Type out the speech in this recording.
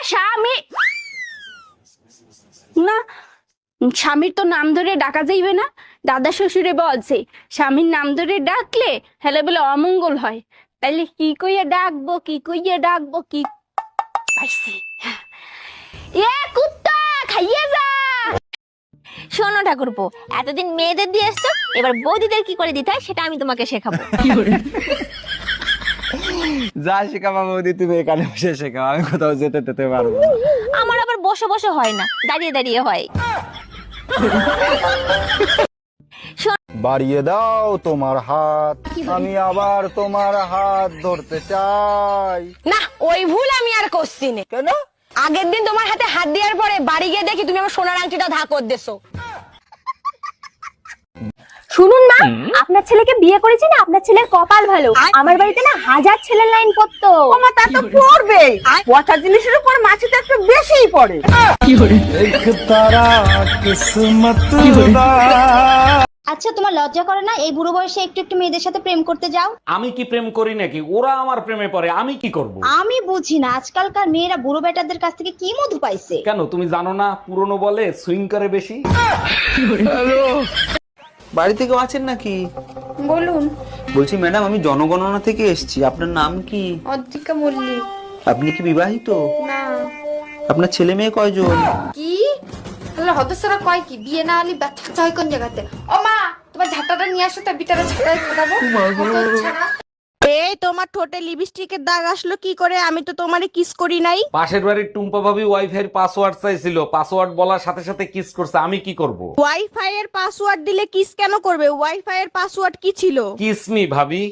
স্বামী না, স্বামীর তো নাম ধরে ডাকা যাইবে না। দাদা শ্বশুরে বলছে স্বামীর নাম ধরে ডাকলে হেলে বলে অমঙ্গল হয়। তাইলে কি কইয়া ডাকবো, কি কইয়া ডাকবো, কি পাইছি। এ কুত্তা খাইয়ে যা। শোনো ঠাকুরপো, এতদিন মেয়েদের দিয়ে এসছো, এবার বৌদিদের কি করে দিতে হয় সেটা আমি তোমাকে শেখাবো। যা শেখাবা বৌদি তুমি এখানে বসে শেখাও, আমি কোথাও যেতে যেতে পারবো না। আমার আবার বসে বসে হয় না, দাঁড়িয়ে দাঁড়িয়ে হয়। বাড়িয়ে দাও তোমার হাত, আমি আবার তোমার হাত ধরতে চাই। না, ওই ভুল আমি আর করছি না। কেন? আগের দিন তোমার হাতে হাত দেওয়ার পরে বাড়ি গিয়ে দেখি তুমি আমার সোনার আংটিটা ধাকর দেছো। শুনুন মা, আপনার ছেলেকে বিয়ে করেছি না, আপনার ছেলের কপাল ভালো। আমার বাড়িতে না 1000 ছেলের লাইন পড়তো। আমার তা তো পড়বে, পচা জিনিসের উপর মাছি তো একটু বেশিই পড়ে। আচ্ছা, তোমার লজ্জা করে না এই বুড়ো বয়সে একটু একটু মেয়েদের সাথে প্রেম করতে যাও? আমি কি প্রেম করি নাকি? ওরা আমার প্রেমে পড়ে, আমি কি করব? আমি বুঝি না আজকালকার মেয়েরা বুড়ো বেটাদের কাছ থেকে কি মধু পাইছে। কেন তুমি জানো না, পুরনো বলে সুইং করে বেশি। বাড়ি থেকে আছেন নাকি? বলুন। বলছি ম্যাডাম, আমি জনগণনা থেকে এসেছি। আপনার নাম কি? অদ্রিকা মল্লিক। আপনি কি বিবাহিত? না। আপনার ছেলে মেয়ে কয়জন? কি তাহলে হদসরা কয় কি বিয়ে না হলে বাচ্চা চাই কোন জায়গাতে? ও মা, তোমার ঝাঁটাটা নিয়ে আসো তো, বিটারে ঝাঁটায় ফোটাবো। এই তোমার ঠোঁটে লিপস্টিকের দাগ আসলো কি করে? আমি তো তোমারে কিস করি নাই। পাশের বাড়ির টুম্পা ভাবি ওয়াইফাই এর পাসওয়ার্ড চাইছিল, পাসওয়ার্ড বলার সাথে সাথে কিস করছে, আমি কি করব? ওয়াইফাই এর পাসওয়ার্ড দিলে কিস কেন করবে? ওয়াইফাই এর পাসওয়ার্ড কি ছিল? কিস মি ভাবি।